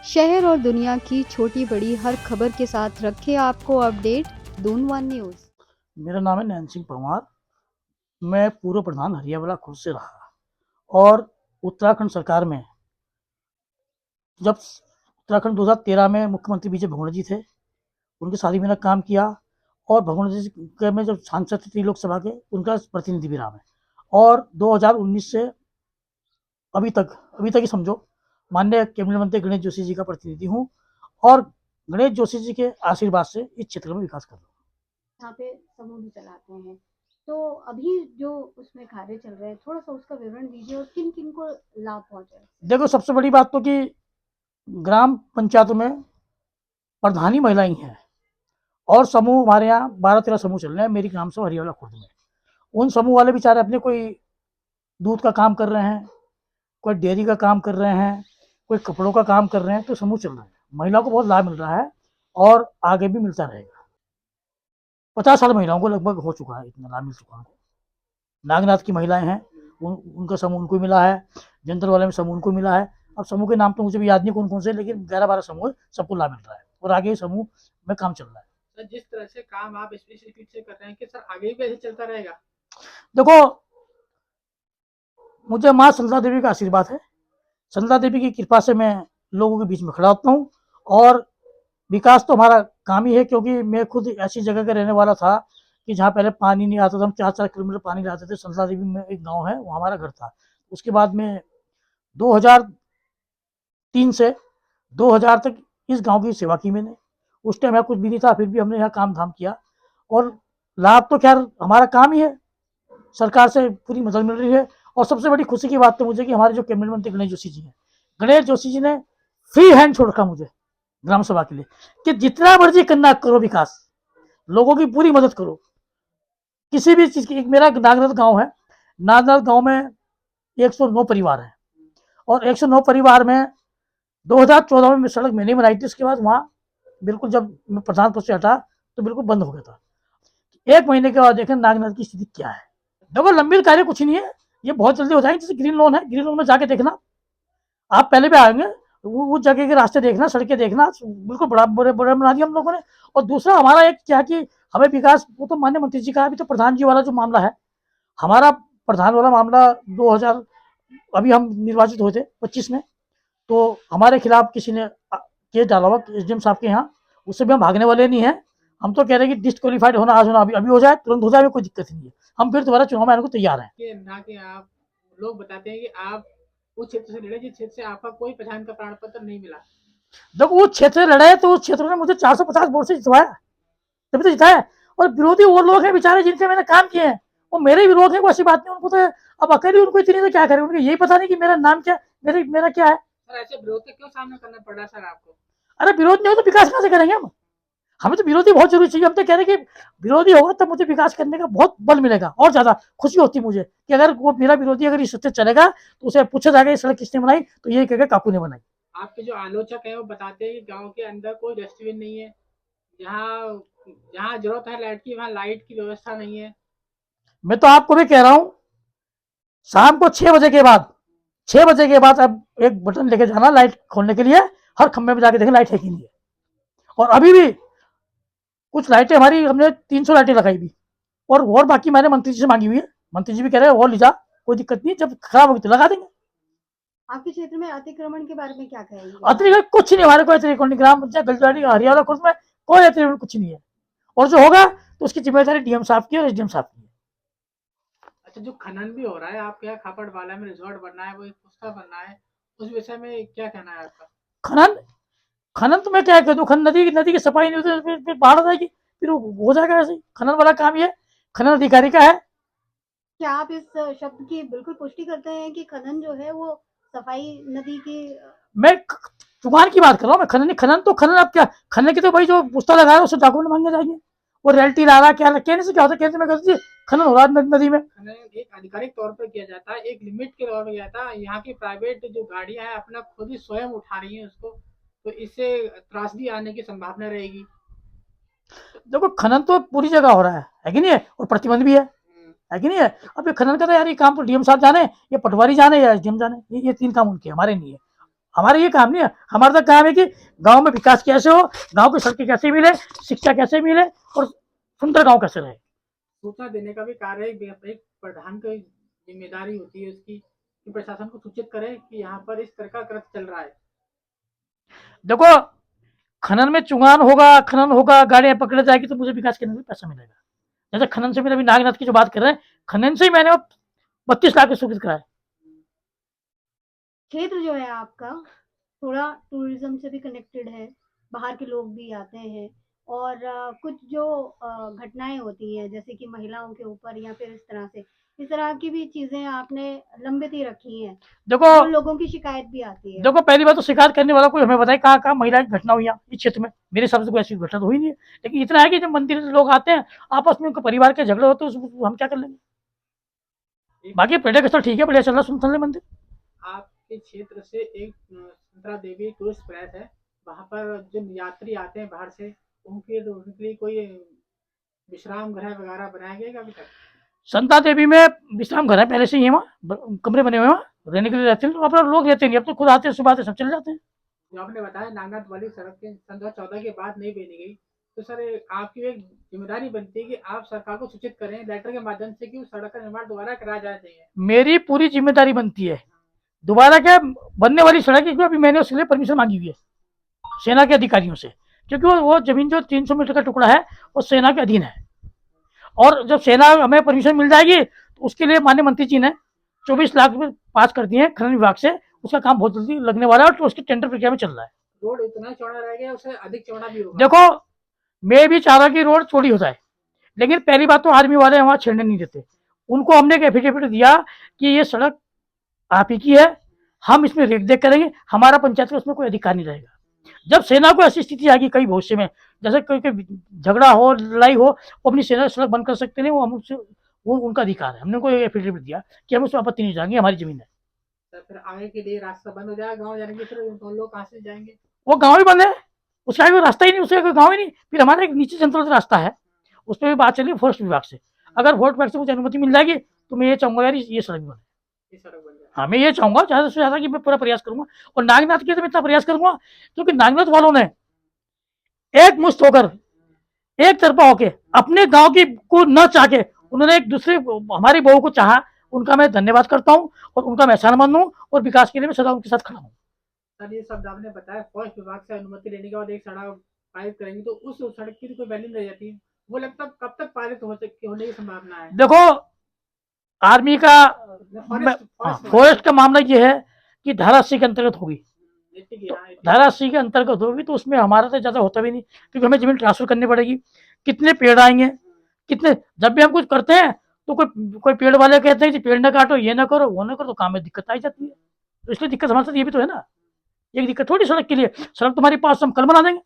शहर और दुनिया की छोटी बड़ी हर खबर के साथ रखे आपको अपडेट दून वन न्यूज़। मेरा नाम है नैन सिंह परमार। मैं पूर्व प्रधान हरियावाला खुद से रहा और उत्तराखंड सरकार में जब उत्तराखंड 2013 में मुख्यमंत्री विजय भगोड़ा जी थे, उनके साथ ही मैंने काम किया और भगोड़ा जी के में जब सांसद थे लोकसभा के, उनका प्रतिनिधि भी रहा मैं। और 2019 से अभी तक ही समझो माननीय कैबिनेट मंत्री गणेश जोशी जी का प्रतिनिधि हूँ और गणेश जोशी जी के आशीर्वाद से इस क्षेत्र में विकास कर रहा हूँ। यहाँ पे समूह भी चलाते हैं। तो अभी जो उसमें कार्य चल रहे हैं, थोड़ा-सा उसका विवरण दीजिए और किन-किन को लाभ पहुँचा है? देखो, सबसे बड़ी बात तो कि ग्राम पंचायतों में प्रधान ही महिला ही हैं और समूह हमारे यहाँ 12-13 समूह चल रहे हैं मेरी ग्राम सभा हरियावाला खुर्द में। उन समूह वाले बेचारे अपने कोई दूध का काम कर रहे हैं, कोई डेयरी का काम कर रहे हैं, कोई कपड़ों का काम कर रहे हैं, तो समूह चल रहा है। महिलाओं को बहुत लाभ मिल रहा है और आगे भी मिलता रहेगा। 50 साल महिलाओं को लगभग हो चुका है, इतना लाभ मिल चुका है उनको। नागनाथ की महिलाएं हैं, उनका समूह उनको मिला है, जंतर वाले में समूह उनको मिला है। अब समूह के नाम तो मुझे भी याद नहीं कौन कौन से, लेकिन 11-12 समूह सबको लाभ मिल रहा है और आगे समूह में काम चल रहा है। सर, जिस तरह से काम आप स्पेसिफिक से कर रहे हैं कि सर आगे भी ऐसे चलता रहेगा? देखो, मुझे माँ संध्या देवी का आशीर्वाद है। संध्या देवी की कृपा से मैं लोगों के बीच में खड़ा होता हूँ और विकास तो हमारा काम ही है, क्योंकि मैं खुद ऐसी जगह का रहने वाला था कि जहाँ पहले पानी नहीं आता था, हम 4-4 किलोमीटर पानी लाते थे। संध्या देवी में एक गांव है, वो हमारा घर था। उसके बाद में 2003 से 2000 तक इस गांव की सेवा की मैंने। उस टाइम यहाँ कुछ भी नहीं था, फिर भी हमने यहाँ काम धाम किया और लाभ तो खैर हमारा काम ही है। सरकार से पूरी मदद मिल रही है और सबसे बड़ी खुशी की बात तो मुझे कि हमारे जो कैबिनेट मंत्री गणेश जोशी जी हैं, गणेश जोशी जी ने फ्री हैंड छोड़ रखा मुझे ग्राम सभा के लिए कि जितना मर्जी करना करो, विकास लोगों की पूरी मदद करो किसी भी चीज की। एक मेरा नागनाथ गांव है, नागनाथ गांव में 109 परिवार है और 109 परिवार में 2014 में सड़क मैंने बनाई थी। उसके बाद वहाँ बिल्कुल जब मैं प्रधान पद से हटा तो बिल्कुल बंद हो गया था। 1 महीने के बाद देखें नागनाथ की स्थिति क्या है। देखो, लंबी कार्य कुछ नहीं है, ये बहुत जल्दी हो जाएंगे। जैसे ग्रीन लोन है, ग्रीन लोन में जाके देखना, आप पहले भी आएंगे, उस जगह के रास्ते देखना, सड़कें देखना, बिल्कुल बड़ा बड़े बड़े बना दिया हम लोगों ने। और दूसरा हमारा एक क्या कि हमें विकास, वो तो माननीय मंत्री जी का, अभी तो प्रधान जी वाला जो मामला है, हमारा प्रधान वाला मामला 2000 अभी हम निर्वाचित हुए थे 25 में, तो हमारे खिलाफ किसी ने केस डाला हुआ एसडीएम साहब के यहाँ। उससे भी हम भागने वाले नहीं है। हम तो कह रहे हैं कि डिस्क्वालीफाइड होना आज होना अभी हो जाए, तुरंत हो जाए, कोई दिक्कत नहीं है। हम फिर दोबारा चुनाव में आने को तैयार हैं। कि ना कि आप लोग बताते हैं कि आप उस क्षेत्र से लड़े जिस क्षेत्र से आपका कोई प्रधान का प्रमाण पत्र नहीं मिला। जब वो क्षेत्र लड़े तो उस क्षेत्र ने मुझे 450 वोट से जितवाया, तभी तो जिताया। और विरोधी वो लोग हैं बेचारे जिनसे मैंने काम किए हैं, वो मेरे विरोध है, वो ऐसी बात नहीं। उनको तो अब अकेले उनको इतनी तो क्या करें, उनको यही पता नहीं कि मेरा नाम क्या, मेरा क्या है। सर, ऐसे विरोध का क्यों सामना करना पड़ रहा है सर आपको? अरे विरोध नहीं हो तो विकास कहाँ से करेंगे हम? हमें तो विरोधी बहुत जरूरी चाहिए। हम तो कह रहे हैं कि विरोधी होगा तब मुझे विकास करने का बहुत बल मिलेगा और ज्यादा खुशी होती मुझे कि अगर वो मेरा विरोधी अगर इस सत्य चलेगा तो उसे पूछा जाएगा ये सड़क किसने बनाई, तो ये कहेगा काकू ने बनाई। आपके जो आलोचक हैं वो बताते हैं कि गांव के अंदर कोई डस्टबिन नहीं है, जहाँ जहाँ जरूरत है लाइट की वहाँ लाइट की व्यवस्था नहीं है। मैं तो आपको भी कह रहा हूँ, शाम को 6 बजे के बाद अब एक बटन लेके जाना लाइट खोलने के लिए, हर खंभे में जाके देखें लाइट है कि नहीं है। और अभी भी कुछ लाइटें हमारी, हमने 300 लाइटें लगाई भी और बाकी मैंने मंत्री जी से मांगी हुई है। मंत्री जी भी कह रहे हैं और ले जा, कोई दिक्कत नहीं, जब खराब होगी तो लगा देंगे। आपके क्षेत्र में अतिक्रमण के बारे में क्या कहेंगे? अतिरिक्त कुछ नहीं, हमारे कोई अतिरिक्त नहीं। ग्राम पंचायत गलजाड़ी हरियाणा खुर्द में कोई अतिरिक्त कुछ नहीं है और जो होगा तो उसकी जिम्मेदारी डीएम साहब की और एसडीएम साहब की है। अच्छा, जो खनन भी हो रहा है आपके यहाँ खापड़वाला में रिजॉर्ट बनना है, वो एक पुस्ता बनना है, उस विषय में क्या कहना है आपका? खनन खनन तो मैं क्या कह दूं, नदी की सफाई नहीं होती, फिर बाढ़ आ जाएगी, फिर हो जाएगा ऐसे ही। खनन वाला काम ये खनन अधिकारी का है। क्या आप इस शब्द की बिल्कुल पुष्टि करते हैं कि खनन जो है वो सफाई नदी की मैं चुगान की बात कर रहा हूँ। मैं खनन खनन तो खनन, अब क्या खनन की तो भाई जो पुस्ता लगाया उससे डॉक्यूमेंट मांगे जाएंगे। वो रियल्टी ला रहा क्या कहने से क्या होता है, कहने से मैं कहती खनन हो रहा है नदी में। खनन एक आधिकारिक तौर पर किया जाता है, एक लिमिट के तौर पर किया जाता है। यहाँ की प्राइवेट जो गाड़ियां हैं अपना खुद ही स्वयं उठा रही हैं उसको, तो इससे त्रासदी आने की संभावना रहेगी। देखो, खनन तो पूरी जगह हो रहा है कि नहीं है, और प्रतिबंध भी है कि नहीं है। अब ये खनन का तो यार ये काम तो डीएम साहब जाने, ये पटवारी जाने या एसडीएम जाने, ये 3 काम उनके, हमारे नहीं है। हमारा ये काम नहीं है। हमारा तो काम है कि गांव में विकास कैसे हो, गांव की सड़कें कैसे मिले, शिक्षा कैसे मिले और सुंदर गांव कैसे रहे। सूचना देने का भी कार्य एक प्रधान की जिम्मेदारी होती है उसकी, कि प्रशासन को सूचित करे कि यहाँ पर इस तरह का कृत्य चल रहा है। देखो, खनन में चुंगान होगा, खनन होगा, गाड़ियां पकड़ जाएगी तो मुझे विकास करने में पैसा मिलेगा। जैसे खनन से मैंने अभी नागनाथ की जो बात कर रहे हैं, खनन से ही मैंने 32 लाख स्वीकृत कराया। क्षेत्र जो है आपका थोड़ा टूरिज्म से भी कनेक्टेड है, बाहर के लोग भी आते हैं और कुछ जो घटनाएं होती हैं जैसे कि महिलाओं के ऊपर या फिर इस तरह की भी चीजें आपने लंबित ही रखी हैं, देखो तो लोगों की शिकायत भी आती है। देखो, पहली बात तो शिकायत करने वाला कोई हमें बताए कहाँ महिला की घटना हुई यहाँ इस क्षेत्र में। मेरे हिसाब से कोई ऐसी घटना तो हुई नहीं है, लेकिन इतना है कि जब मंदिर से लोग आते हैं आपस में, उनके परिवार के झगड़े होते हैं, हम क्या कर लेंगे। बाकी पर्यटक स्थल ठीक है, बढ़िया चल रहा सुनसान मंदिर। आपके क्षेत्र से एक संतरा देवी टूरिस्ट प्लेस है, वहाँ पर जो यात्री आते हैं बाहर से उनके लिए कोई विश्राम गृह वगैरह बनाया गया अभी तक? संता देवी में विश्राम घर है पहले से ही, वहाँ कमरे बने हुए हैं, वहाँ रहने के लिए रहते हैं, तो अपना लोग रहते नहीं, अब तो खुद आते हैं, सुबह आते सब चले जाते हैं। जो आपने बताया नागनाथ वाली सड़क के सन 2014 के बाद नहीं बनी गई, तो सर आपकी एक जिम्मेदारी बनती है कि आप सरकार को सूचित करें लेटर के माध्यम से कि उस सड़क का निर्माण दोबारा कराया जाना चाहिए। मेरी पूरी जिम्मेदारी बनती है। दोबारा क्या बनने वाली सड़क है, अभी मैंने उसके लिए परमिशन मांगी हुई है सेना के अधिकारियों से, क्योंकि वो जमीन जो 300 मीटर का टुकड़ा है वो सेना के अधीन है, और जब सेना हमें परमिशन मिल जाएगी तो उसके लिए माननीय मंत्री जी ने 24 लाख रुपए पास कर दिए हैं खनन विभाग से। उसका काम बहुत जल्दी लगने वाला है और तो उसकी टेंडर प्रक्रिया में चल रहा है। रोड इतना चौड़ा रह गया, उससे अधिक चौड़ा भी होगा। देखो, मैं भी चाह रहा कि रोड चौड़ी हो जाए, लेकिन पहली बात तो आर्मी वाले वहां छेड़ने नहीं देते। उनको हमने एक एफिडेविट दिया कि ये सड़क आप ही की है, हम इसमें रेख देख करेंगे, हमारा पंचायत का उसमें कोई अधिकार नहीं रहेगा। जब सेना को ऐसी स्थिति आएगी कई भविष्य में, जैसे कोई झगड़ा हो, लड़ाई हो, वो अपनी सेना सड़क बंद कर सकते हैं, वो हम उससे वो उनका अधिकार है। हमने उनको एफिडेविट दिया कि हम उसमें आपत्ति नहीं जाएंगे, हमारी जमीन है। तो फिर आगे के लिए रास्ता बंद हो जाएगा गाँव जाने के, फिर लोग कहाँ से जाएंगे? वो गाँव ही बंद है, उसका आगे रास्ता ही नहीं, उसका कोई गाँव ही नहीं। फिर हमारा एक नीचे जनता रास्ता है, उस पर भी बात चली फॉरेस्ट विभाग से। अगर फॉरेस्ट विभाग से मुझे अनुमति मिल जाएगी तो मैं ये चाहूंगा यार ये सड़क बने। ये सड़क बन जाए। हाँ, मैं ये चाहूंगा ज़्यादा से ज़्यादा कि मैं पूरा प्रयास करूंगा, और नागनाथ के लिए मैं इतना प्रयास करूंगा क्योंकि नागनाथ वालों ने एक मुश्त होकर, एक तरफा होके, अपने गांव की को न चाह के उन्होंने एक दूसरे हमारी बहू को चाहा। उनका मैं धन्यवाद करता हूँ और उनका मैं एहसानमंद हूँ, और विकास के लिए मैं सदा उनके साथ खड़ा हूँ। सर ये शब्द आपने बताया, फॉरेस्ट विभाग से अनुमति लेने के बाद एक सड़क पारित करेंगे तो उस सड़क की कोई वैल्यू नहीं रह जाती है, वो लगता कब तक पारित होने की संभावना है? देखो, आर्मी का फॉरेस्ट का मामला ये है कि धारा 80 के अंतर्गत होगी, धारा 80 के अंतर्गत होगी, तो उसमें हमारा तो ज़्यादा होता भी नहीं, क्योंकि हमें जमीन ट्रांसफर करनी पड़ेगी। कितने पेड़ आएंगे, कितने, जब भी हम कुछ करते हैं तो कोई पेड़ वाले कहते हैं कि पेड़ ना काटो, ये ना करो, वो ना करो, तो काम में दिक्कत आई जाती है। तो इसलिए दिक्कत हमारे साथ ये भी तो है ना, एक दिक्कत थोड़ी सड़क के लिए, सड़क तुम्हारे पास हम कल बना देंगे।